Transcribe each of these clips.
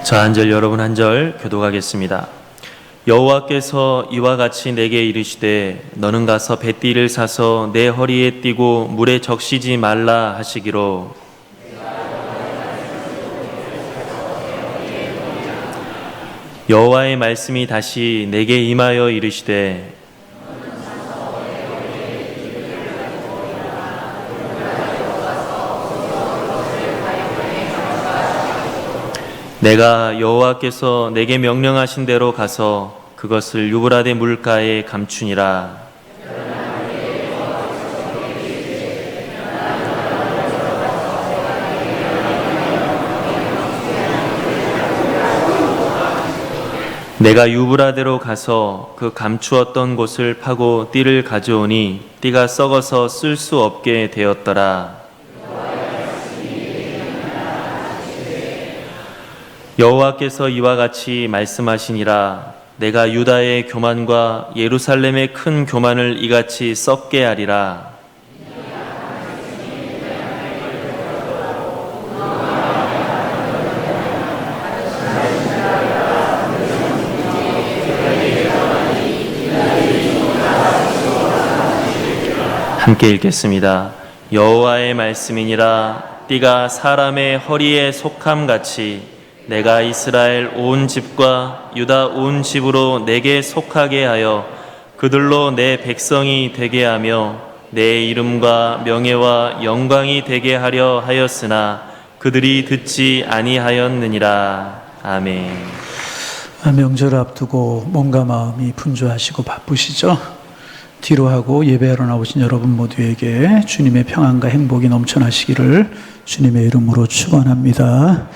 자, 한 절 여러분 한 절 교독하겠습니다. 여호와께서 이와 같이 내게 이르시되 너는 가서 뱃띠를 사서 내 허리에 띠고 물에 적시지 말라 하시기로 여호와의 말씀이 다시 내게 임하여 이르시되 내가 여호와께서 내게 명령하신 대로 가서 그것을 유브라데 물가에 감추니라. 내가 유브라데로 가서 그 감추었던 곳을 파고 띠를 가져오니 띠가 썩어서 쓸 수 없게 되었더라. 여호와께서 이와 같이 말씀하시니라. 내가 유다의 교만과 예루살렘의 큰 교만을 이같이 썩게 하리라. 함께 읽겠습니다. 여호와의 말씀이니라. 띠가 사람의 허리에 속함같이 내가 이스라엘 온 집과 유다 온 집으로 내게 속하게 하여 그들로 내 백성이 되게 하며 내 이름과 명예와 영광이 되게 하려 하였으나 그들이 듣지 아니하였느니라. 아멘. 명절 앞두고 몸과 마음이 분주하시고 바쁘시죠? 뒤로 하고 예배하러 나오신 여러분 모두에게 주님의 평안과 행복이 넘쳐나시기를 주님의 이름으로 축원합니다.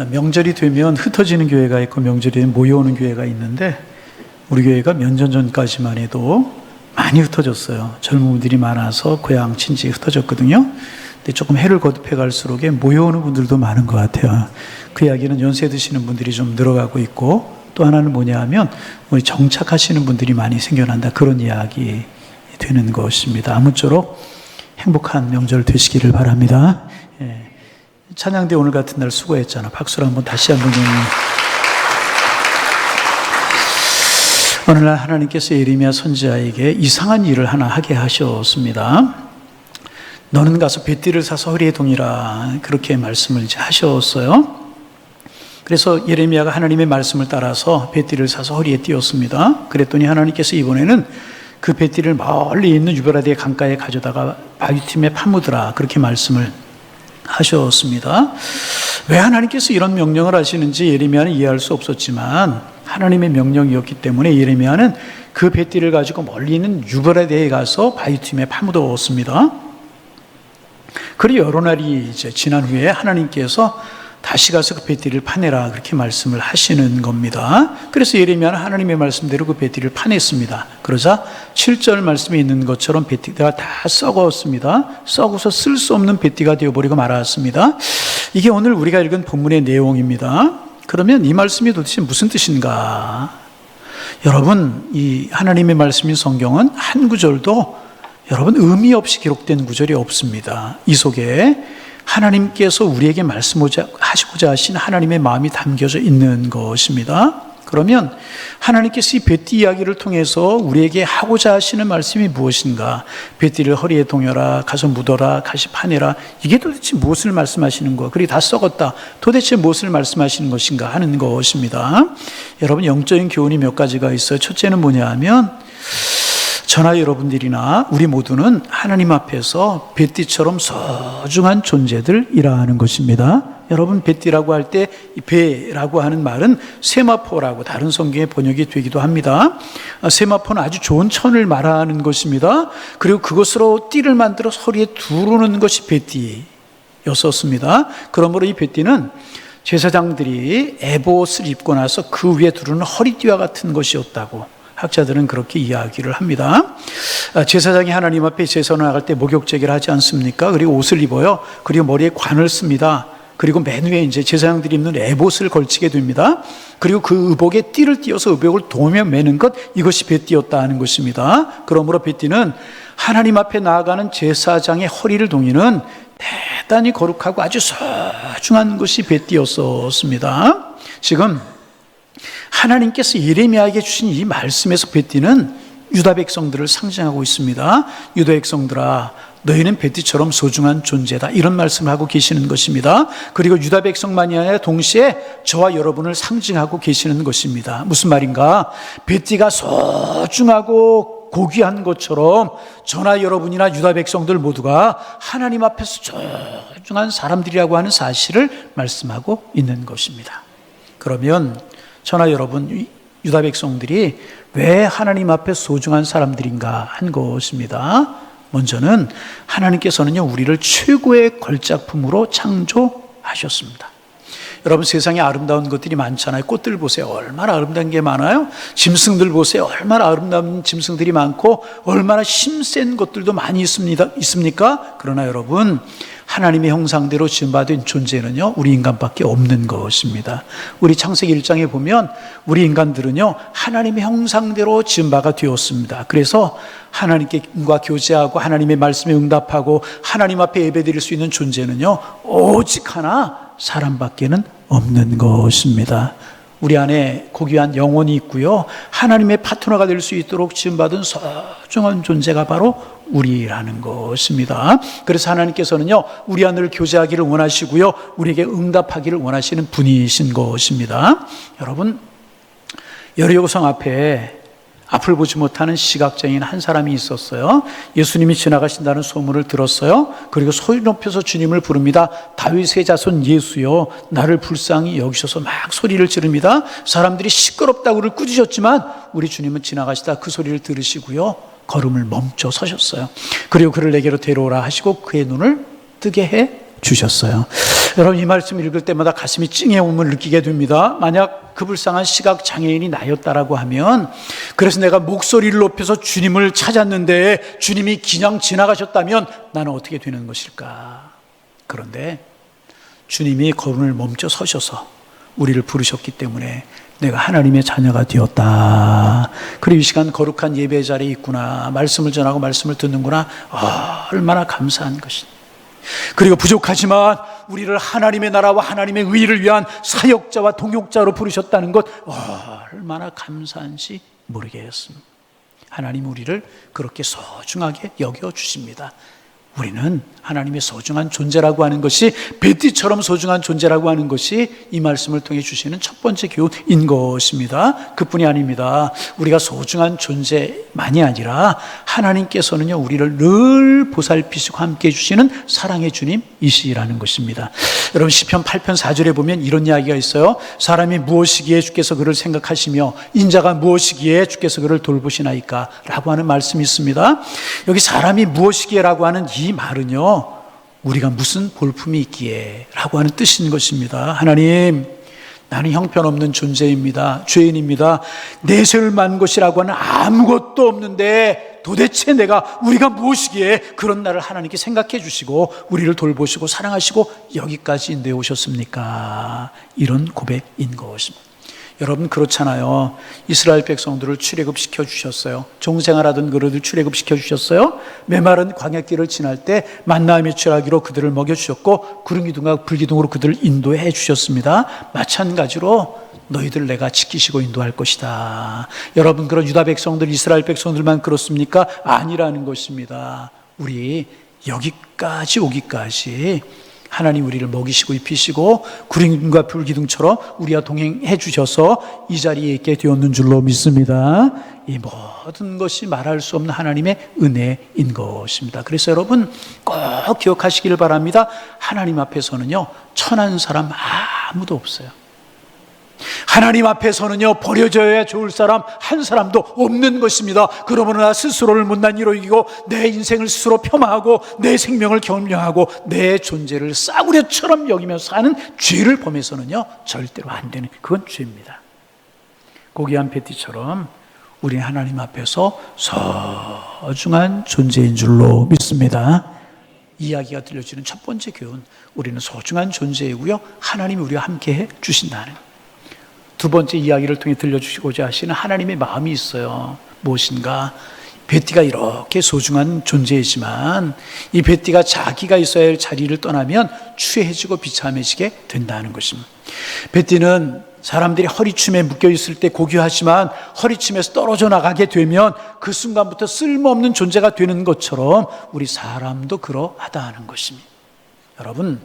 명절이 되면 흩어지는 교회가 있고 명절이 되면 모여오는 교회가 있는데 우리 교회가 몇 년 전까지만 해도 많이 흩어졌어요. 젊은 분들이 많아서 고향 친지 흩어졌거든요. 근데 조금 해를 거듭해 갈수록 모여오는 분들도 많은 것 같아요. 그 이야기는 연세 드시는 분들이 좀 늘어가고 있고 또 하나는 뭐냐 하면 우리 정착하시는 분들이 많이 생겨난다, 그런 이야기 되는 것입니다. 아무쪼록 행복한 명절 되시기를 바랍니다. 찬양대 오늘 같은 날 수고했잖아. 박수를 한번 다시 한번. 어느 날 하나님께서 예레미야 선지자에게 이상한 일을 하나 하게 하셨습니다. 너는 가서 뱃띠를 사서 허리에 동이라, 그렇게 말씀을 이제 하셨어요. 그래서 예레미야가 하나님의 말씀을 따라서 뱃띠를 사서 허리에 띄었습니다. 그랬더니 하나님께서 이번에는 그 뱃띠를 멀리 있는 유브라데 강가에 가져다가 바위틈에 파묻으라, 그렇게 말씀을 하셨습니다. 왜 하나님께서 이런 명령을 하시는지 예레미야는 이해할 수 없었지만 하나님의 명령이었기 때문에 예레미야는 그 뱃띠를 가지고 멀리 있는 유브라데에 가서 바위틈에 파묻었습니다. 그리고 여러 날이 이제 지난 후에 하나님께서 다시 가서 그 뱃띠를 파내라, 그렇게 말씀을 하시는 겁니다. 그래서 예레미야는 하나님의 말씀대로 그 뱃띠를 파냈습니다. 그러자 7절 말씀에 있는 것처럼 뱃띠가 다 썩었습니다. 썩어서 쓸 수 없는 뱃띠가 되어버리고 말았습니다. 이게 오늘 우리가 읽은 본문의 내용입니다. 그러면 이 말씀이 도대체 무슨 뜻인가? 여러분, 이 하나님의 말씀인 성경은 한 구절도 여러분 의미 없이 기록된 구절이 없습니다. 이 속에 하나님께서 우리에게 말씀하시고자 하신 하나님의 마음이 담겨져 있는 것입니다. 그러면 하나님께서 이 뱃띠 이야기를 통해서 우리에게 하고자 하시는 말씀이 무엇인가? 뱃띠를 허리에 동여라, 가서 묻어라, 가시 파내라, 이게 도대체 무엇을 말씀하시는 거? 그리고 다 썩었다, 도대체 무엇을 말씀하시는 것인가 하는 것입니다. 여러분, 영적인 교훈이 몇 가지가 있어요. 첫째는 뭐냐 하면 저나 여러분들이나 우리 모두는 하나님 앞에서 뱃띠처럼 소중한 존재들이라는 것입니다. 여러분, 뱃띠라고 할 때 배라고 하는 말은 세마포라고 다른 성경의 번역이 되기도 합니다. 세마포는 아주 좋은 천을 말하는 것입니다. 그리고 그것으로 띠를 만들어 허리에 두르는 것이 뱃띠였었습니다. 그러므로 이 뱃띠는 제사장들이 에봇을 입고 나서 그 위에 두르는 허리띠와 같은 것이었다고 학자들은 그렇게 이야기를 합니다. 제사장이 하나님 앞에 제사를 나갈 때 목욕제기를 하지 않습니까? 그리고 옷을 입어요. 그리고 머리에 관을 씁니다. 그리고 맨 위에 이제 제사장들이 입는 에봇을 걸치게 됩니다. 그리고 그 의복에 띠를 띄어서 의복을 도며 매는 것, 이것이 뱃띠였다 하는 것입니다. 그러므로 뱃띠는 하나님 앞에 나아가는 제사장의 허리를 동이는 대단히 거룩하고 아주 소중한 것이 뱃띠였었습니다. 지금 하나님께서 예레미야에게 주신 이 말씀에서 벳띠는 유다 백성들을 상징하고 있습니다. 유다 백성들아, 너희는 벳띠처럼 소중한 존재다, 이런 말씀을 하고 계시는 것입니다. 그리고 유다 백성만이 아니라 동시에 저와 여러분을 상징하고 계시는 것입니다. 무슨 말인가? 벳띠가 소중하고 고귀한 것처럼 저나 여러분이나 유다 백성들 모두가 하나님 앞에서 소중한 사람들이라고 하는 사실을 말씀하고 있는 것입니다. 그러면 저나 여러분 유다 백성들이 왜 하나님 앞에 소중한 사람들인가 한 것입니다. 먼저는 하나님께서는요, 우리를 최고의 걸작품으로 창조하셨습니다. 여러분, 세상에 아름다운 것들이 많잖아요. 꽃들 보세요. 얼마나 아름다운 게 많아요. 짐승들 보세요. 얼마나 아름다운 짐승들이 많고 얼마나 힘센 것들도 많이 있습니까? 그러나 여러분, 하나님의 형상대로 지음받은 존재는요, 우리 인간밖에 없는 것입니다. 우리 창세기 1장에 보면 우리 인간들은요, 하나님의 형상대로 지음바가 되었습니다. 그래서 하나님과 교제하고 하나님의 말씀에 응답하고 하나님 앞에 예배드릴 수 있는 존재는요, 오직 하나, 사람밖에는 없는 것입니다. 우리 안에 고귀한 영혼이 있고요, 하나님의 파트너가 될 수 있도록 지음받은 소중한 존재가 바로 우리라는 것입니다. 그래서 하나님께서는요, 우리 안을 교제하기를 원하시고요, 우리에게 응답하기를 원하시는 분이신 것입니다. 여러분, 여리고성 앞에 앞을 보지 못하는 시각장애인 한 사람이 있었어요. 예수님이 지나가신다는 소문을 들었어요. 그리고 소리 높여서 주님을 부릅니다. 다윗의 자손 예수여, 나를 불쌍히 여기셔서 막 소리를 지릅니다. 사람들이 시끄럽다고 그를 꾸짖었지만 우리 주님은 지나가시다 그 소리를 들으시고요, 걸음을 멈춰 서셨어요. 그리고 그를 내게로 데려오라 하시고 그의 눈을 뜨게 해 주셨어요. 여러분, 이 말씀 읽을 때마다 가슴이 찡해옴을 느끼게 됩니다. 만약 그 불쌍한 시각장애인이 나였다라고 하면, 그래서 내가 목소리를 높여서 주님을 찾았는데 주님이 그냥 지나가셨다면 나는 어떻게 되는 것일까? 그런데 주님이 걸음을 멈춰 서셔서 우리를 부르셨기 때문에 내가 하나님의 자녀가 되었다. 그리고 이 시간 거룩한 예배 자리에 있구나, 말씀을 전하고 말씀을 듣는구나, 얼마나 감사한 것이니. 그리고 부족하지만 우리를 하나님의 나라와 하나님의 의를 위한 사역자와 동역자로 부르셨다는 것, 얼마나 감사한지 모르겠습니다. 하나님 우리를 그렇게 소중하게 여겨주십니다. 우리는 하나님의 소중한 존재라고 하는 것이, 벳띠처럼 소중한 존재라고 하는 것이 이 말씀을 통해 주시는 첫 번째 교훈인 것입니다. 그뿐이 아닙니다. 우리가 소중한 존재만이 아니라 하나님께서는요, 우리를 늘 보살피시고 함께 해주시는 사랑의 주님이시라는 것입니다. 여러분, 시편 8편 4절에 보면 이런 이야기가 있어요. 사람이 무엇이기에 주께서 그를 생각하시며 인자가 무엇이기에 주께서 그를 돌보시나이까 라고 하는 말씀이 있습니다. 여기 사람이 무엇이기에 라고 하는 이 말은요, 우리가 무슨 볼품이 있기에 라고 하는 뜻인 것입니다. 하나님, 나는 형편없는 존재입니다. 죄인입니다. 내세울 만한 것이라고 하는 아무것도 없는데 도대체 우리가 무엇이기에 그런 나를 하나님께 생각해 주시고 우리를 돌보시고 사랑하시고 여기까지 인도해 오셨습니까? 이런 고백인 것입니다. 여러분, 그렇잖아요. 이스라엘 백성들을 출애굽시켜 주셨어요. 종생활하던 그들을 출애굽시켜 주셨어요. 메마른 광야길을 지날 때 만나의 메추라기로 그들을 먹여주셨고 구름기둥과 불기둥으로 그들을 인도해 주셨습니다. 마찬가지로 너희들 내가 지키시고 인도할 것이다. 여러분, 그런 유다 백성들, 이스라엘 백성들만 그렇습니까? 아니라는 것입니다. 우리 여기까지 오기까지 하나님 우리를 먹이시고 입히시고 구름과 불기둥처럼 우리와 동행해 주셔서 이 자리에 있게 되었는 줄로 믿습니다. 이 모든 것이 말할 수 없는 하나님의 은혜인 것입니다. 그래서 여러분 꼭 기억하시길 바랍니다. 하나님 앞에서는요, 천한 사람 아무도 없어요. 하나님 앞에서는요, 버려져야 좋을 사람 한 사람도 없는 것입니다. 그러므로 나 스스로를 못난 이로 이기고 내 인생을 스스로 폄하하고 내 생명을 겸량하고 내 존재를 싸구려처럼 여기며 사는 죄를 범해서는요, 절대로 안 되는, 그건 죄입니다. 고귀한 벳띠처럼 우리는 하나님 앞에서 소중한 존재인 줄로 믿습니다. 이야기가 들려주는 첫 번째 교훈, 우리는 소중한 존재이고요, 하나님이 우리와 함께해 주신다는. 두 번째 이야기를 통해 들려주시고자 하시는 하나님의 마음이 있어요. 무엇인가? 벳띠가 이렇게 소중한 존재이지만 이 벳띠가 자기가 있어야 할 자리를 떠나면 추해지고 비참해지게 된다는 것입니다. 벳띠는 사람들이 허리춤에 묶여 있을 때 고귀하지만 허리춤에서 떨어져 나가게 되면 그 순간부터 쓸모없는 존재가 되는 것처럼 우리 사람도 그러하다는 것입니다. 여러분,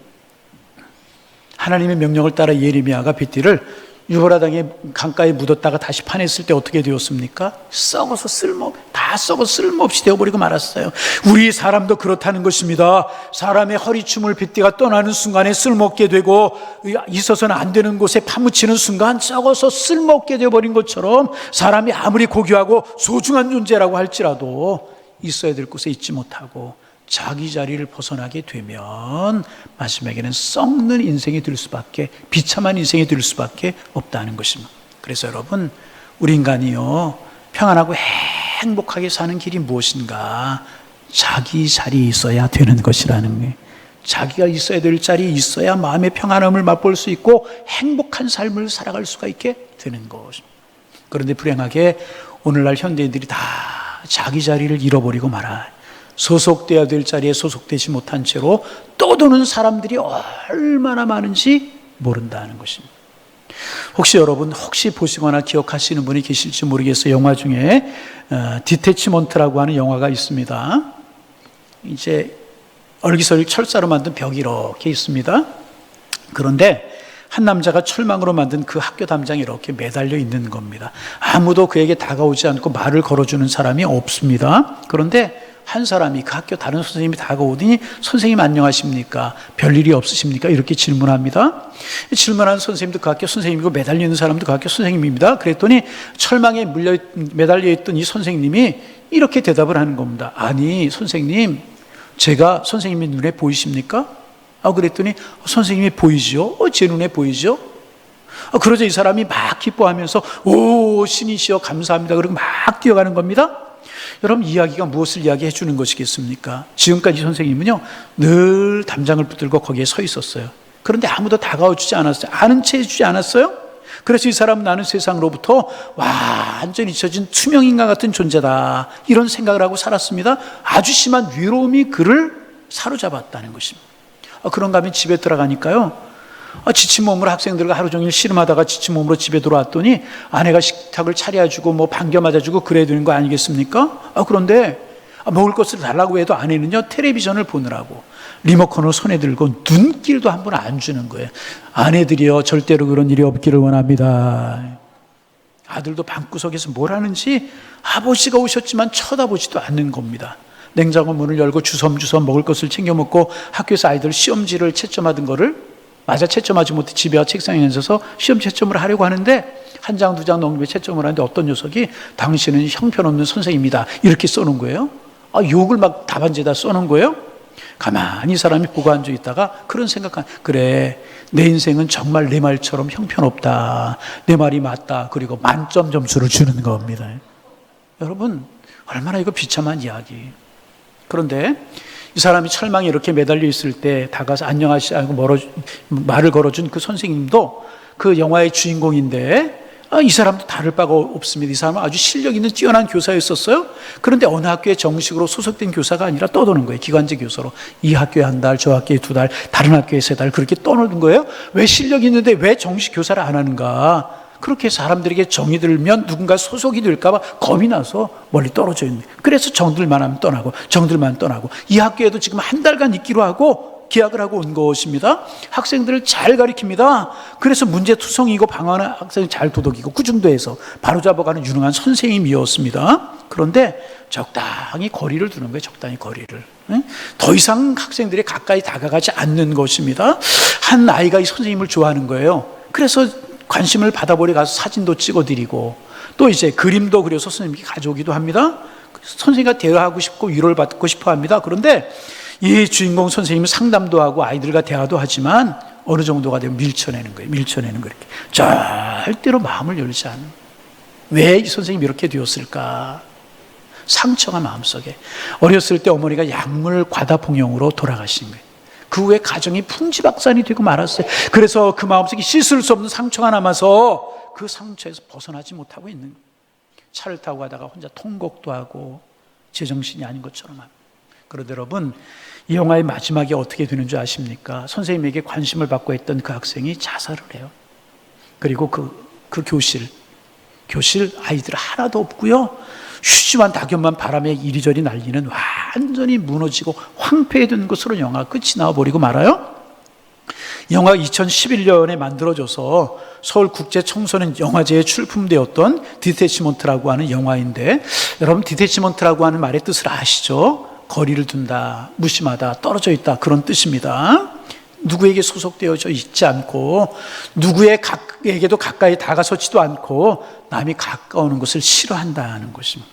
하나님의 명령을 따라 예레미야가 벳딜을 유보라 땅에 강가에 묻었다가 다시 파냈을 때 어떻게 되었습니까? 썩어서 쓸모없이 되어버리고 말았어요. 우리 사람도 그렇다는 것입니다. 사람의 허리춤을 빗대가 떠나는 순간에 쓸모없게 되고 있어서는 안 되는 곳에 파묻히는 순간 썩어서 쓸모없게 되어버린 것처럼 사람이 아무리 고귀하고 소중한 존재라고 할지라도 있어야 될 곳에 있지 못하고 자기 자리를 벗어나게 되면 마지막에는 썩는 인생이 될 수밖에, 비참한 인생이 될 수밖에 없다는 것입니다. 그래서 여러분, 우리 인간이요, 평안하고 행복하게 사는 길이 무엇인가? 자기 자리에 있어야 되는 것이라는 거예요. 자기가 있어야 될 자리에 있어야 마음의 평안함을 맛볼 수 있고 행복한 삶을 살아갈 수가 있게 되는 것입니다. 그런데 불행하게 오늘날 현대인들이 다 자기 자리를 잃어버리고 말아요. 소속되어야 될 자리에 소속되지 못한 채로 떠도는 사람들이 얼마나 많은지 모른다는 것입니다. 혹시 여러분 보시거나 기억하시는 분이 계실지 모르겠어요. 영화 중에 디태치먼트라고 하는 영화가 있습니다. 이제 얼기설 철사로 만든 벽이 이렇게 있습니다. 그런데 한 남자가 철망으로 만든 그 학교 담장에 이렇게 매달려 있는 겁니다. 아무도 그에게 다가오지 않고 말을 걸어주는 사람이 없습니다. 그런데 한 사람이 그 학교 다른 선생님이 다가오더니 선생님 안녕하십니까? 별일이 없으십니까? 이렇게 질문합니다. 질문한 선생님도 그 학교 선생님이고 매달려 있는 사람도 그 학교 선생님입니다. 그랬더니 철망에 매달려 있던 이 선생님이 이렇게 대답을 하는 겁니다. 아니 선생님, 제가 선생님의 눈에 보이십니까? 그랬더니 선생님이 보이죠? 제 눈에 보이죠? 그러자 이 사람이 막 기뻐하면서 오 신이시여 감사합니다. 그리고 막 뛰어가는 겁니다. 여러분, 이야기가 무엇을 이야기해 주는 것이겠습니까? 지금까지 선생님은요 늘 담장을 붙들고 거기에 서 있었어요. 그런데 아무도 다가와 주지 않았어요. 아는 채 해주지 않았어요. 그래서 이 사람은 나는 세상으로부터 완전히 잊혀진 투명인간 같은 존재다, 이런 생각을 하고 살았습니다. 아주 심한 외로움이 그를 사로잡았다는 것입니다. 그런가 하면 집에 들어가니까요, 지친 몸으로 학생들과 하루 종일 씨름하다가 지친 몸으로 집에 돌아왔더니 아내가 식탁을 차려주고 반겨 맞아주고 그래야 되는 거 아니겠습니까? 그런데 먹을 것을 달라고 해도 아내는요 텔레비전을 보느라고 리모컨을 손에 들고 눈길도 한 번 안 주는 거예요. 아내들이요 절대로 그런 일이 없기를 원합니다. 아들도 방구석에서 뭘 하는지 아버지가 오셨지만 쳐다보지도 않는 겁니다. 냉장고 문을 열고 주섬주섬 먹을 것을 챙겨 먹고 학교에서 아이들 시험지를 채점하던 거를 채점하지 못해 집에 와 책상에 앉아서 시험 채점을 하려고 하는데 한 장, 두 장 넘게 채점을 하는데 어떤 녀석이 당신은 형편없는 선생입니다, 이렇게 써놓은 거예요. 욕을 막 답안지에다 써놓은 거예요. 가만히 이 사람이 보고 앉아 있다가 그런 생각한, 그래 내 인생은 정말 내 말처럼 형편없다, 내 말이 맞다, 그리고 만점 점수를 주는 겁니다. 여러분, 얼마나 이거 비참한 이야기. 그런데 이 사람이 철망에 이렇게 매달려 있을 때 다가서 안녕하시고 말을 걸어준 그 선생님도 그 영화의 주인공인데 이 사람도 다를 바가 없습니다. 이 사람은 아주 실력 있는 뛰어난 교사였었어요. 그런데 어느 학교에 정식으로 소속된 교사가 아니라 떠도는 거예요. 기관제 교사로. 이 학교에 한 달, 저 학교에 2달, 다른 학교에 3달 그렇게 떠노는 거예요. 왜 실력 있는데 왜 정식 교사를 안 하는가? 그렇게 사람들에게 정이 들면 누군가 소속이 될까봐 겁이 나서 멀리 떨어져 있는 거예요. 그래서 정들만 하면 떠나고 정들만 떠나고 이 학교에도 지금 한 달간 있기로 하고 계약을 하고 온 것입니다. 학생들을 잘 가르칩니다. 그래서 문제투성이고 방황하는 학생을 잘 도덕이고 꾸중도해서 바로잡아가는 유능한 선생님이었습니다. 그런데 적당히 거리를 두는 거예요. 적당히 거리를. 더 이상 학생들이 가까이 다가가지 않는 것입니다. 한 아이가 이 선생님을 좋아하는 거예요. 그래서 관심을 받아보려 가서 사진도 찍어드리고 또 이제 그림도 그려서 선생님께 가져오기도 합니다. 선생님과 대화하고 싶고 위로를 받고 싶어 합니다. 그런데 이 주인공 선생님은 상담도 하고 아이들과 대화도 하지만 어느 정도가 되면 밀쳐내는 거예요. 밀쳐내는 거예요. 이렇게. 절대로 마음을 열지 않는. 왜 이 선생님이 이렇게 되었을까? 상처가 마음속에. 어렸을 때 어머니가 약물 과다복용으로 돌아가신 거예요. 그 후에 가정이 풍지박산이 되고 말았어요. 그래서 그 마음속에 씻을 수 없는 상처가 남아서 그 상처에서 벗어나지 못하고 있는 거예요. 차를 타고 가다가 혼자 통곡도 하고 제정신이 아닌 것처럼 합니다. 그런데 여러분, 이 영화의 마지막에 어떻게 되는 줄 아십니까? 선생님에게 관심을 받고 있던 그 학생이 자살을 해요. 그리고 그 교실 아이들 하나도 없고요. 휴지만 낙엽만 바람에 이리저리 날리는 완전히 무너지고 황폐해진 것으로 영화 끝이 나와버리고 말아요. 영화가 2011년에 만들어져서 서울국제청소년 영화제에 출품되었던 디태치먼트라고 하는 영화인데, 여러분 디태치먼트라고 하는 말의 뜻을 아시죠? 거리를 둔다, 무심하다, 떨어져 있다, 그런 뜻입니다. 누구에게 소속되어져 있지 않고 누구에게도 가까이 다가서지도 않고 남이 가까우는 것을 싫어한다는 것입니다.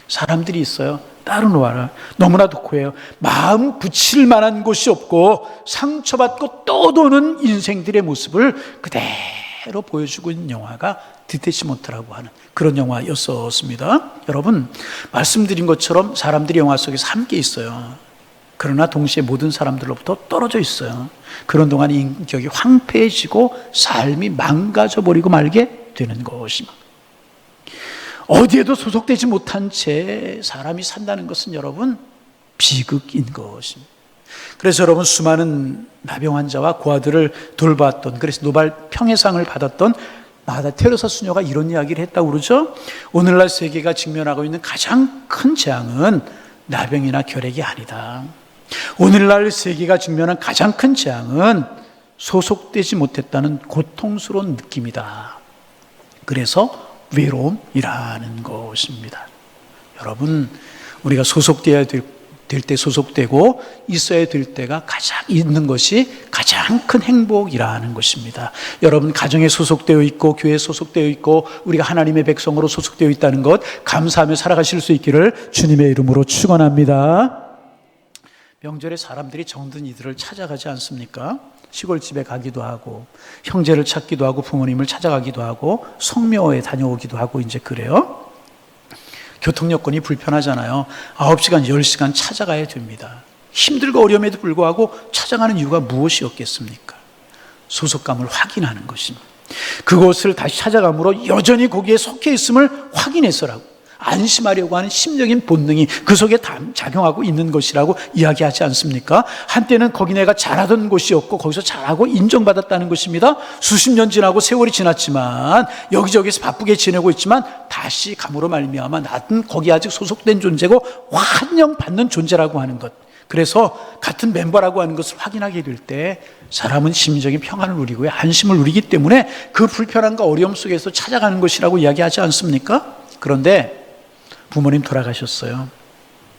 사람들이 있어요. 따로 놓아라. 너무나도 고해요. 마음 붙일 만한 곳이 없고 상처받고 떠도는 인생들의 모습을 그대로 보여주고 있는 영화가 디태치먼트라고 하는 그런 영화였었습니다. 여러분, 말씀드린 것처럼 사람들이 영화 속에서 함께 있어요. 그러나 동시에 모든 사람들로부터 떨어져 있어요. 그런 동안 인격이 황폐해지고 삶이 망가져버리고 말게 되는 것입니다. 어디에도 소속되지 못한 채 사람이 산다는 것은 여러분 비극인 것입니다. 그래서 여러분, 수많은 나병 환자와 고아들을 돌봤던, 그래서 노벨 평화상을 받았던 마다 테레사 수녀가 이런 이야기를 했다고 그러죠. 오늘날 세계가 직면하고 있는 가장 큰 재앙은 나병이나 결핵이 아니다. 오늘날 세계가 직면한 가장 큰 재앙은 소속되지 못했다는 고통스러운 느낌이다. 그래서 외로움이라는 것입니다. 여러분, 우리가 소속되어야 될 때 소속되고 있어야 될 때가 가장 있는 것이 가장 큰 행복이라는 것입니다. 여러분, 가정에 소속되어 있고 교회에 소속되어 있고 우리가 하나님의 백성으로 소속되어 있다는 것 감사하며 살아가실 수 있기를 주님의 이름으로 축원합니다. 명절에 사람들이 정든 이들을 찾아가지 않습니까? 시골집에 가기도 하고 형제를 찾기도 하고 부모님을 찾아가기도 하고 성묘에 다녀오기도 하고 이제 그래요. 교통 여건이 불편하잖아요. 9시간, 10시간 찾아가야 됩니다. 힘들고 어려움에도 불구하고 찾아가는 이유가 무엇이었겠습니까? 소속감을 확인하는 것입니다. 그곳을 다시 찾아감으로 여전히 거기에 속해 있음을 확인해서라고, 안심하려고 하는 심적인 본능이 그 속에 작용하고 있는 것이라고 이야기하지 않습니까? 한때는 거기 내가 잘하던 곳이었고 거기서 잘하고 인정받았다는 것입니다. 수십 년 지나고 세월이 지났지만 여기저기서 바쁘게 지내고 있지만 다시 감으로 말미암아 나는 거기 아직 소속된 존재고 환영받는 존재라고 하는 것, 그래서 같은 멤버라고 하는 것을 확인하게 될 때 사람은 심적인 평안을 누리고 안심을 누리기 때문에 그 불편함과 어려움 속에서 찾아가는 것이라고 이야기하지 않습니까? 그런데 부모님 돌아가셨어요.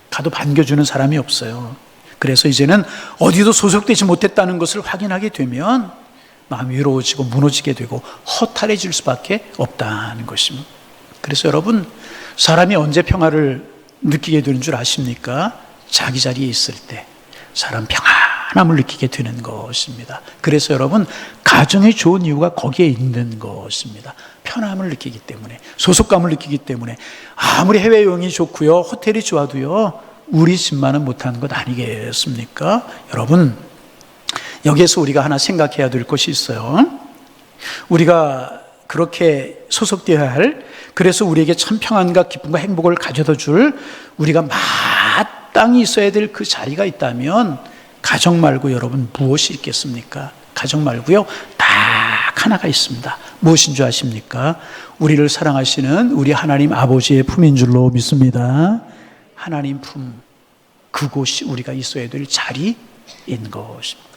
가도 반겨주는 사람이 없어요. 그래서 이제는 어디도 소속되지 못했다는 것을 확인하게 되면 마음이 외로워지고 무너지게 되고 허탈해질 수밖에 없다는 것입니다. 그래서 여러분, 사람이 언제 평화를 느끼게 되는 줄 아십니까? 자기 자리에 있을 때 사람 평안함을 느끼게 되는 것입니다. 그래서 여러분, 가정이 좋은 이유가 거기에 있는 것입니다. 편함을 느끼기 때문에, 소속감을 느끼기 때문에. 아무리 해외여행이 좋고요, 호텔이 좋아도요, 우리 집만은 못하는 것 아니겠습니까? 여러분, 여기에서 우리가 하나 생각해야 될 것이 있어요. 우리가 그렇게 소속되어야 할, 그래서 우리에게 참 평안과 기쁨과 행복을 가져다 줄, 우리가 마땅히 있어야 될 그 자리가 있다면 가정 말고 여러분 무엇이 있겠습니까? 가정 말고요, 딱 하나가 있습니다. 무엇인 줄 아십니까? 우리를 사랑하시는 우리 하나님 아버지의 품인 줄로 믿습니다. 하나님 품, 그곳이 우리가 있어야 될 자리인 것입니다.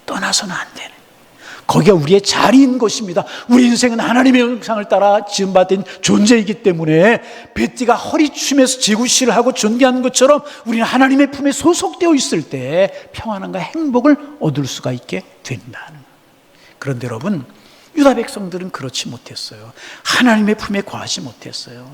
떠나서는 안 되는, 거기가 우리의 자리인 것입니다. 우리 인생은 하나님의 형상을 따라 지음받은 존재이기 때문에 베티가 허리춤에서 지구시를 하고 존귀하는 것처럼 우리는 하나님의 품에 소속되어 있을 때 평안함과 행복을 얻을 수가 있게 된다는. 그런데 여러분, 유다 백성들은 그렇지 못했어요. 하나님의 품에 거하지 못했어요.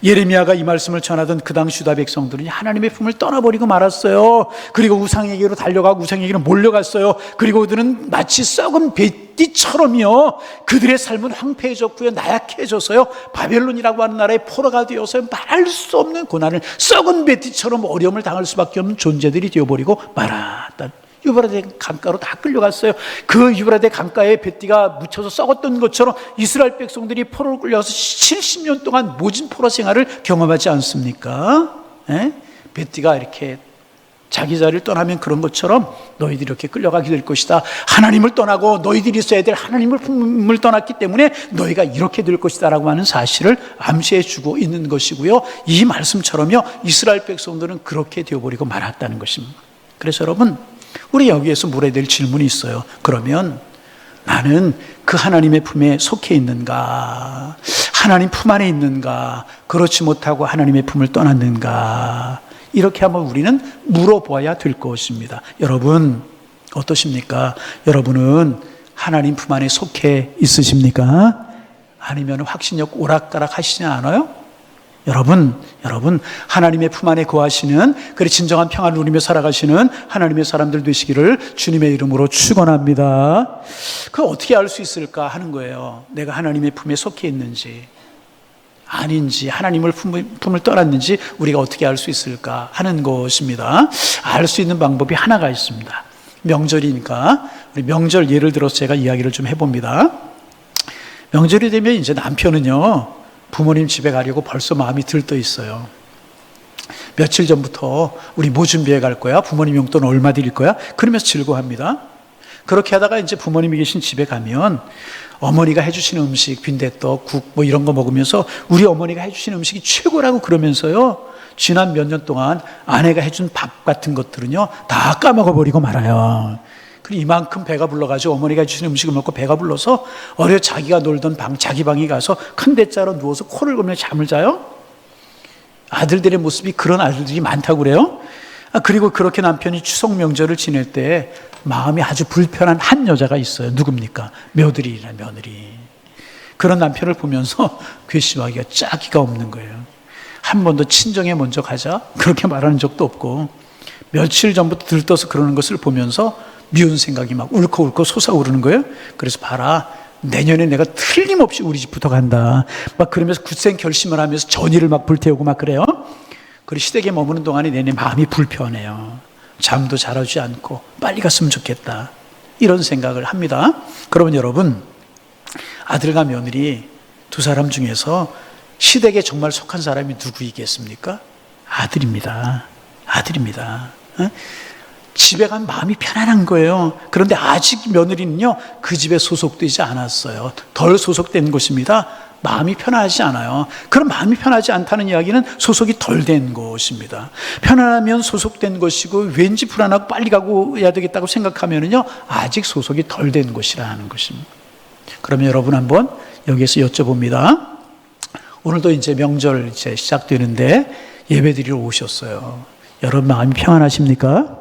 예레미야가 이 말씀을 전하던 그 당시 유다 백성들은 하나님의 품을 떠나버리고 말았어요. 그리고 우상에게로 달려가고 우상에게로 몰려갔어요. 그리고 그들은 마치 썩은 뱃띠처럼요, 그들의 삶은 황폐해졌고요, 나약해져서요, 바벨론이라고 하는 나라의 포로가 되어서 말할 수 없는 고난을, 썩은 뱃띠처럼 어려움을 당할 수밖에 없는 존재들이 되어버리고 말았다. 유브라데 강가로 다 끌려갔어요. 그 유브라데 강가에 뱃띠가 묻혀서 썩었던 것처럼 이스라엘 백성들이 포로로 끌려가서 70년 동안 모진 포로 생활을 경험하지 않습니까? 예? 뱃띠가 이렇게 자기 자리를 떠나면 그런 것처럼 너희들이 이렇게 끌려가게 될 것이다. 하나님을 떠나고 너희들이 있어야 될 하나님을 떠났기 때문에 너희가 이렇게 될 것이다 라고 하는 사실을 암시해 주고 있는 것이고요. 이 말씀처럼요, 이스라엘 백성들은 그렇게 되어버리고 말았다는 것입니다. 그래서 여러분, 우리 여기에서 물어야 될 질문이 있어요. 그러면 나는 그 하나님의 품에 속해 있는가? 하나님 품 안에 있는가? 그렇지 못하고 하나님의 품을 떠났는가? 이렇게 한번 우리는 물어봐야 될 것입니다. 여러분, 어떠십니까? 여러분은 하나님 품 안에 속해 있으십니까? 아니면 확신력 오락가락 하시지 않아요? 여러분, 하나님의 품 안에 거하시는, 그래 진정한 평안을 누리며 살아가시는 하나님의 사람들 되시기를 주님의 이름으로 축원합니다. 그 어떻게 알 수 있을까 하는 거예요. 내가 하나님의 품에 속해 있는지 아닌지, 하나님을 품을 떠났는지 우리가 어떻게 알 수 있을까 하는 것입니다. 알 수 있는 방법이 하나가 있습니다. 명절이니까 우리 명절 예를 들어서 제가 이야기를 좀 해봅니다. 명절이 되면 이제 남편은요, 부모님 집에 가려고 벌써 마음이 들떠 있어요. 며칠 전부터 우리 뭐 준비해 갈 거야? 부모님 용돈 얼마 드릴 거야? 그러면서 즐거워합니다. 그렇게 하다가 이제 부모님이 계신 집에 가면 어머니가 해주시는 음식, 빈대떡, 국 뭐 이런 거 먹으면서 우리 어머니가 해주시는 음식이 최고라고 그러면서요, 지난 몇 년 동안 아내가 해준 밥 같은 것들은요 다 까먹어버리고 말아요. 그리고 이만큼 배가 불러가지고 어머니가 해주시는 음식을 먹고 배가 불러서 자기가 놀던 방, 자기 방에 가서 큰 대자로 누워서 코를 골며 잠을 자요. 아들들의 모습이 그런 아들들이 많다고 그래요. 그리고 그렇게 남편이 추석 명절을 지낼 때 마음이 아주 불편한 한 여자가 있어요. 누굽니까? 며느리라는 며느리. 그런 남편을 보면서 괘씸하기가 짝이가 없는 거예요. 한 번도 친정에 먼저 가자 그렇게 말하는 적도 없고, 며칠 전부터 들떠서 그러는 것을 보면서 미운 생각이 막 울컥울컥 솟아오르는 거예요. 그래서 봐라, 내년에 내가 틀림없이 우리 집부터 간다 막 그러면서 굳센 결심을 하면서 전의를 막 불태우고 막 그래요. 그리고 시댁에 머무는 동안에 내내 마음이 불편해요. 잠도 잘 오지 않고 빨리 갔으면 좋겠다, 이런 생각을 합니다. 그러면 여러분, 아들과 며느리 두 사람 중에서 시댁에 정말 속한 사람이 누구이겠습니까? 아들입니다. 집에 가면 마음이 편안한 거예요. 그런데 아직 며느리는요, 그 집에 소속되지 않았어요. 덜 소속된 것입니다. 마음이 편하지 않아요. 그럼 마음이 편하지 않다는 이야기는 소속이 덜 된 것입니다. 편안하면 소속된 것이고, 왠지 불안하고 빨리 가고 해야 되겠다고 생각하면은요, 아직 소속이 덜 된 것이라는 것입니다. 그러면 여러분 한번 여기에서 여쭤봅니다. 오늘도 이제 명절 이제 시작되는데 예배드리러 오셨어요. 여러분 마음이 평안하십니까?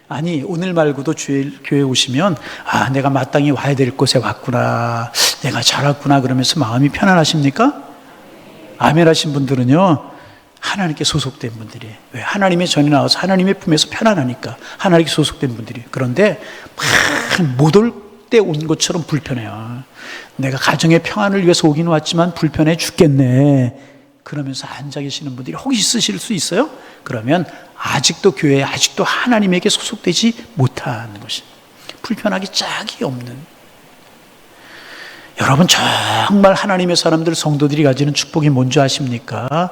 아니, 오늘 말고도 교회에 오시면 내가 마땅히 와야 될 곳에 왔구나, 내가 잘 왔구나 그러면서 마음이 편안하십니까? 아멘 하신 분들은요, 하나님께 소속된 분들이. 왜? 하나님의 전에 나와서 하나님의 품에서 편안하니까 하나님께 소속된 분들이. 그런데 못 올 때 온 것처럼 불편해요. 내가 가정의 평안을 위해서 오긴 왔지만 불편해 죽겠네 그러면서 앉아 계시는 분들이 혹시 있으실 수 있어요? 그러면 아직도 교회에 아직도 하나님에게 소속되지 못하는 것입니다. 불편하기 짝이 없는. 여러분, 정말 하나님의 사람들, 성도들이 가지는 축복이 뭔지 아십니까?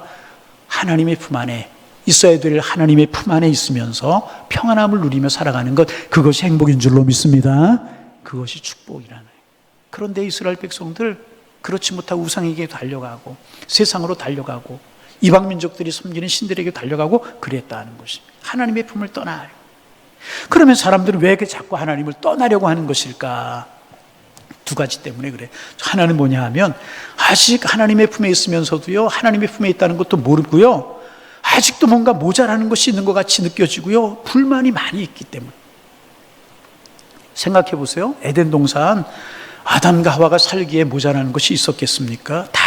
하나님의 품 안에 있어야 될 하나님의 품 안에 있으면서 평안함을 누리며 살아가는 것, 그것이 행복인 줄로 믿습니다. 그것이 축복이라는. 그런데 이스라엘 백성들 그렇지 못하고 우상에게 달려가고 세상으로 달려가고 이방 민족들이 섬기는 신들에게 달려가고 그랬다는 것입니다. 하나님의 품을 떠나요. 그러면 사람들은 왜 자꾸 하나님을 떠나려고 하는 것일까? 두 가지 때문에 그래. 하나는 뭐냐 하면, 아직 하나님의 품에 있으면서도요, 하나님의 품에 있다는 것도 모르고요, 아직도 뭔가 모자라는 것이 있는 것 같이 느껴지고요, 불만이 많이 있기 때문에. 생각해 보세요. 에덴 동산 아담과 하와가 살기에 모자라는 것이 있었겠습니까? 다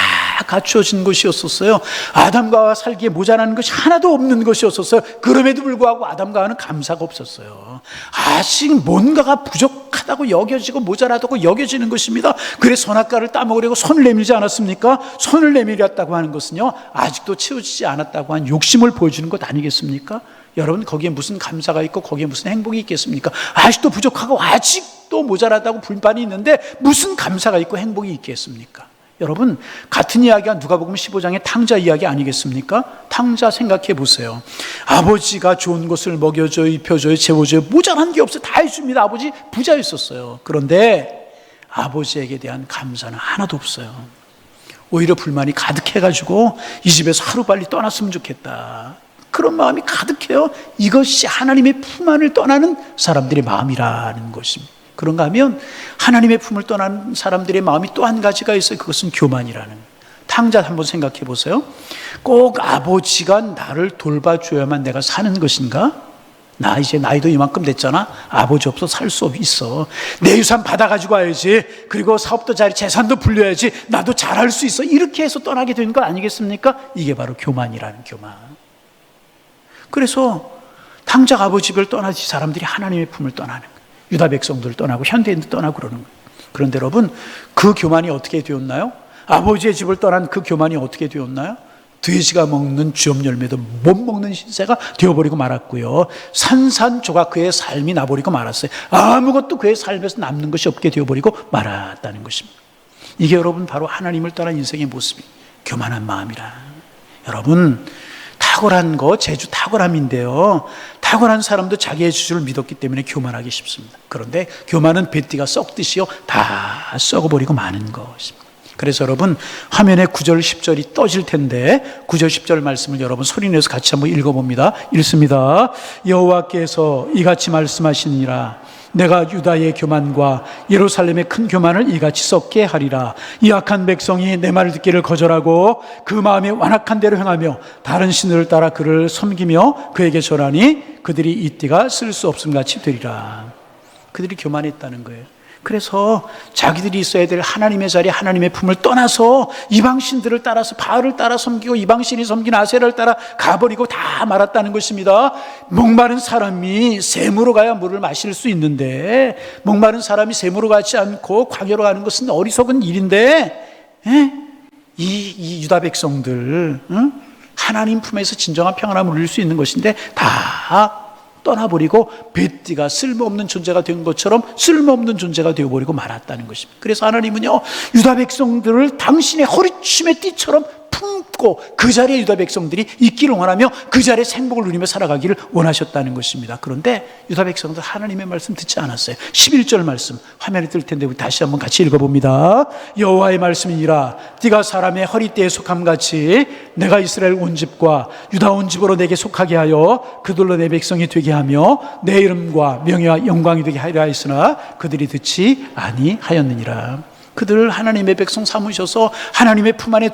갖추어진 것이었었어요. 아담과 하와 살기에 모자라는 것이 하나도 없는 것이었었어요. 그럼에도 불구하고 아담과 하와는 감사가 없었어요. 아직 뭔가가 부족하다고 여겨지고 모자라다고 여겨지는 것입니다. 그래서 선악과를 따먹으려고 손을 내밀지 않았습니까? 손을 내밀었다고 하는 것은요, 아직도 채워지지 않았다고 한 욕심을 보여주는 것 아니겠습니까? 여러분, 거기에 무슨 감사가 있고 거기에 무슨 행복이 있겠습니까? 아직도 부족하고 아직도 모자라다고 불만이 있는데 무슨 감사가 있고 행복이 있겠습니까? 여러분, 같은 이야기가 누가복음 15장의 탕자 이야기 아니겠습니까? 탕자 생각해 보세요. 아버지가 좋은 것을 먹여줘요, 입혀줘요, 재워줘요. 모자란 게 없어요. 다 해줍니다. 아버지 부자였었어요. 그런데 아버지에게 대한 감사는 하나도 없어요. 오히려 불만이 가득해가지고 이 집에서 하루빨리 떠났으면 좋겠다, 그런 마음이 가득해요. 이것이 하나님의 품 안을 떠나는 사람들의 마음이라는 것입니다. 그런가 하면 하나님의 품을 떠나는 사람들의 마음이 또 한 가지가 있어요. 그것은 교만이라는. 탕자 한번 생각해 보세요. 꼭 아버지가 나를 돌봐줘야만 내가 사는 것인가? 나 이제 나이도 이만큼 됐잖아. 아버지 없어 살 수 있어. 내 유산 받아가지고 와야지. 그리고 사업도 잘해, 재산도 불려야지. 나도 잘할 수 있어. 이렇게 해서 떠나게 된 거 아니겠습니까? 이게 바로 교만이라는 교만. 그래서 탕자가 아버지 집을 떠나지 사람들이 하나님의 품을 떠나는 거예요. 유다 백성들을 떠나고 현대인도 떠나고 그러는 거예요. 그런데 여러분, 그 교만이 어떻게 되었나요? 아버지의 집을 떠난 그 교만이 어떻게 되었나요? 돼지가 먹는 쥐업 열매도 못 먹는 신세가 되어버리고 말았고요. 산산조각 그의 삶이 나버리고 말았어요. 아무것도 그의 삶에서 남는 것이 없게 되어버리고 말았다는 것입니다. 이게 여러분 바로 하나님을 떠난 인생의 모습이 교만한 마음이라. 여러분, 탁월한 거 재주 탁월함인데요, 탁월한 사람도 자기의 주주를 믿었기 때문에 교만하기 쉽습니다. 그런데 교만은 배띠가 썩듯이요 다 썩어버리고 마는 것입니다. 그래서 여러분, 화면에 9절 10절이 떠질 텐데 9절 10절 말씀을 여러분 소리내서 같이 한번 읽어봅니다. 읽습니다. 여호와께서 이같이 말씀하시니라. 내가 유다의 교만과 예루살렘의 큰 교만을 이같이 썩게 하리라. 이 악한 백성이 내 말을 듣기를 거절하고 그 마음이 완악한 대로 행하며 다른 신들을 따라 그를 섬기며 그에게 절하니 그들이 이 띠가 쓸 수 없음 같이 되리라. 그들이 교만했다는 거예요. 그래서 자기들이 있어야 될 하나님의 자리, 하나님의 품을 떠나서 이방신들을 따라서 바알을 따라 섬기고 이방신이 섬긴 아세라를 따라 가버리고 다 말았다는 것입니다. 목마른 사람이 샘으로 가야 물을 마실 수 있는데, 목마른 사람이 샘으로 가지 않고 광야로 가는 것은 어리석은 일인데, 이 유다 백성들 하나님 품에서 진정한 평안함을 누릴 수 있는 것인데 다 떠나버리고 배띠가 쓸모없는 존재가 된 것처럼 쓸모없는 존재가 되어버리고 말았다는 것입니다. 그래서 하나님은요, 유다 백성들을 당신의 허리춤의 띠처럼 품고 그 자리에 유다 백성들이 있기를 원하며 그 자리에 행복을 누리며 살아가기를 원하셨다는 것입니다. 그런데 유다 백성들 하나님의 말씀 듣지 않았어요. 11절 말씀 화면에 뜰 텐데 우리 다시 한번 같이 읽어봅니다. 여호와의 말씀이니라. 네가 사람의 허리띠에 속함같이 내가 이스라엘 온 집과 유다 온 집으로 내게 속하게 하여 그들로 내 백성이 되게 하며 내 이름과 명예와 영광이 되게 하리라 했으나 그들이 듣지 아니하였느니라. 그들을 하나님의 백성 삼으셔서 하나님의 품 안에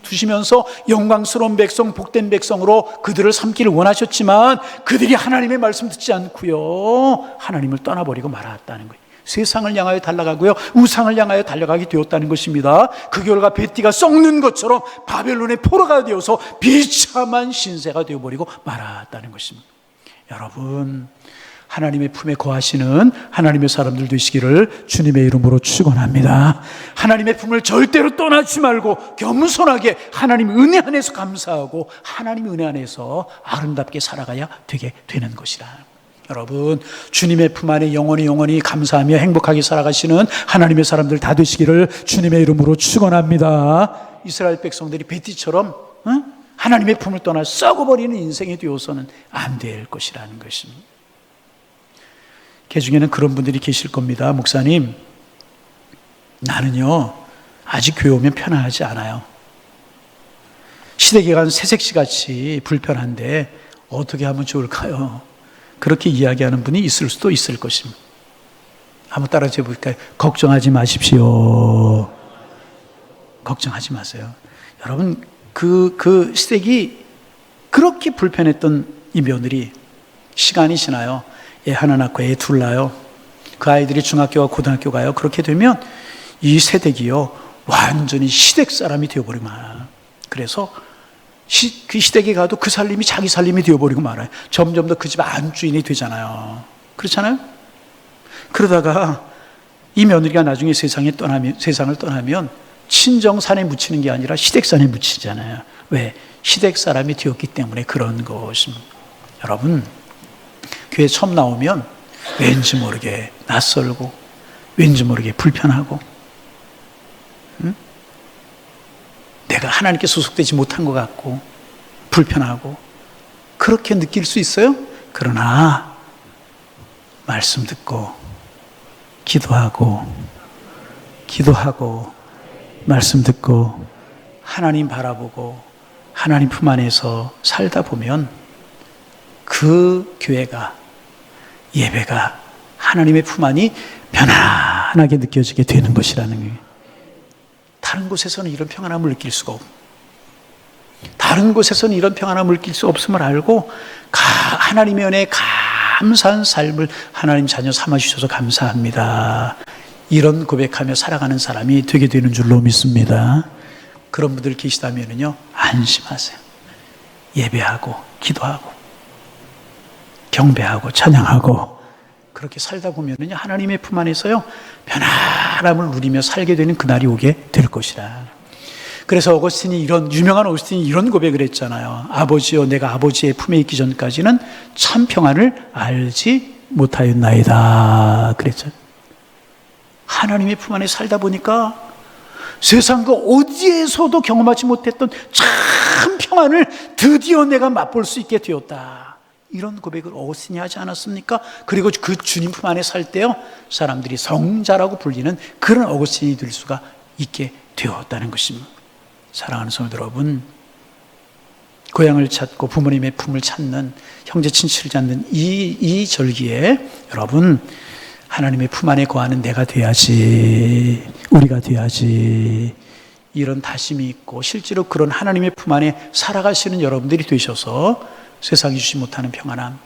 두시면서 영광스러운 백성, 복된 백성으로 그들을 삼기를 원하셨지만 그들이 하나님의 말씀 듣지 않고요, 하나님을 떠나버리고 말았다는 거예요. 세상을 향하여 달려가고요, 우상을 향하여 달려가게 되었다는 것입니다. 그 결과 배띠가 썩는 것처럼 바벨론의 포로가 되어서 비참한 신세가 되어버리고 말았다는 것입니다. 여러분, 하나님의 품에 거하시는 하나님의 사람들 되시기를 주님의 이름으로 축원합니다. 하나님의 품을 절대로 떠나지 말고 겸손하게 하나님 은혜 안에서 감사하고 하나님 은혜 안에서 아름답게 살아가야 되게 되는 것이라. 여러분, 주님의 품 안에 영원히 감사하며 행복하게 살아가시는 하나님의 사람들 다 되시기를 주님의 이름으로 축원합니다. 이스라엘 백성들이 베티처럼 하나님의 품을 떠나 썩어버리는 인생이 되어서는 안 될 것이라는 것입니다. 그 중에는 그런 분들이 계실 겁니다. 목사님, 나는요 아직 교회 오면 편안하지 않아요. 시대기간 새색시같이 불편한데 어떻게 하면 좋을까요? 그렇게 이야기하는 분이 있을 수도 있을 것입니다. 한번 따라해 볼까요? 걱정하지 마십시오. 걱정하지 마세요. 여러분, 그 시댁이 그렇게 불편했던 이 며느리, 시간이 지나요. 애 하나 낳고 애 둘 낳아요. 그 아이들이 중학교와 고등학교 가요. 그렇게 되면 이 세댁이요 완전히 시댁 사람이 되어버리고 말아요. 그래서 그 시댁에 가도 그 살림이 자기 살림이 되어버리고 말아요. 점점 더 그 집 안주인이 되잖아요. 그렇잖아요? 그러다가 이 며느리가 나중에 세상을 떠나면 친정산에 묻히는 게 아니라 시댁산에 묻히잖아요. 왜? 시댁 사람이 되었기 때문에 그런 것입니다. 여러분, 교회 처음 나오면 왠지 모르게 낯설고 왠지 모르게 불편하고 내가 하나님께 소속되지 못한 것 같고 불편하고 그렇게 느낄 수 있어요. 그러나 말씀 듣고 기도하고 말씀 듣고 하나님 바라보고 하나님 품 안에서 살다 보면 그 교회가, 예배가 하나님의 품 안이 편안하게 느껴지게 되는 것이라는 거예요. 다른 곳에서는 이런 평안함을 느낄 수가 없고, 다른 곳에서는 이런 평안함을 느낄 수 없음을 알고 하나님의 은혜에 감사한 삶을 하나님 자녀 삼아주셔서 감사합니다, 이런 고백하며 살아가는 사람이 되게 되는 줄로 믿습니다. 그런 분들 계시다면요, 안심하세요. 예배하고 기도하고 경배하고 찬양하고 그렇게 살다 보면요, 하나님의 품 안에서요 편안함을 누리며 살게 되는 그날이 오게 될 것이라. 그래서 유명한 어거스틴이 이런 고백을 했잖아요. 아버지여, 내가 아버지의 품에 있기 전까지는 참 평안을 알지 못하였나이다 그랬죠. 하나님의 품 안에 살다 보니까 세상 그 어디에서도 경험하지 못했던 참 평안을 드디어 내가 맛볼 수 있게 되었다, 이런 고백을 어거스틴이 하지 않았습니까? 그리고 그 주님 품 안에 살 때요, 사람들이 성자라고 불리는 그런 어거스틴이 될 수가 있게 되었다는 것입니다. 사랑하는 성도 여러분, 고향을 찾고 부모님의 품을 찾는, 형제 친칠을 찾는 이 절기에 여러분, 하나님의 품 안에 거하는 내가 돼야지, 우리가 돼야지, 이런 다짐이 있고 실제로 그런 하나님의 품 안에 살아가시는 여러분들이 되셔서 세상이 주지 못하는 평안함,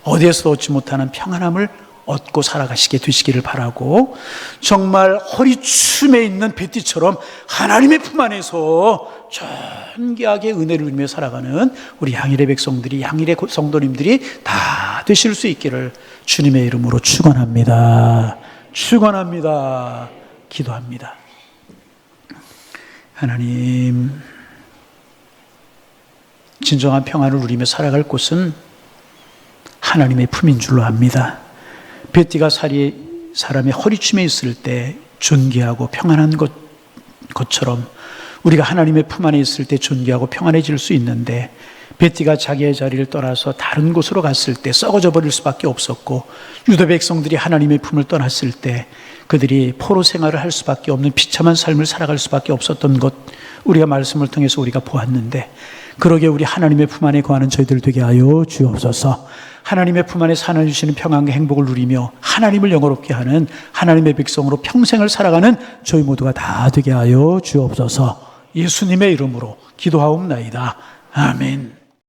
어디에서도 얻지 못하는 평안함을 얻고 살아가시게 되시기를 바라고, 정말 허리춤에 있는 뱃띠처럼 하나님의 품 안에서 존귀하게 은혜를 누리며 살아가는 우리 향일의 백성들이, 향일의 성도님들이 다 되실 수 있기를 주님의 이름으로 축원합니다. 기도합니다. 하나님, 진정한 평안을 누리며 살아갈 곳은 하나님의 품인 줄로 압니다. 뱃띠가 사람의 허리춤에 있을 때 존귀하고 평안한 것처럼 우리가 하나님의 품 안에 있을 때 존귀하고 평안해질 수 있는데, 뱃띠가 자기의 자리를 떠나서 다른 곳으로 갔을 때 썩어져 버릴 수밖에 없었고, 유다 백성들이 하나님의 품을 떠났을 때 그들이 포로 생활을 할 수밖에 없는 비참한 삶을 살아갈 수밖에 없었던 것, 우리가 말씀을 통해서 우리가 보았는데, 그러게 우리 하나님의 품 안에 거하는 저희들 되게 하여 주옵소서. 하나님의 품 안에 살아주시는 평안과 행복을 누리며 하나님을 영화롭게 하는 하나님의 백성으로 평생을 살아가는 저희 모두가 다 되게 하여 주옵소서. 예수님의 이름으로 기도하옵나이다. 아멘.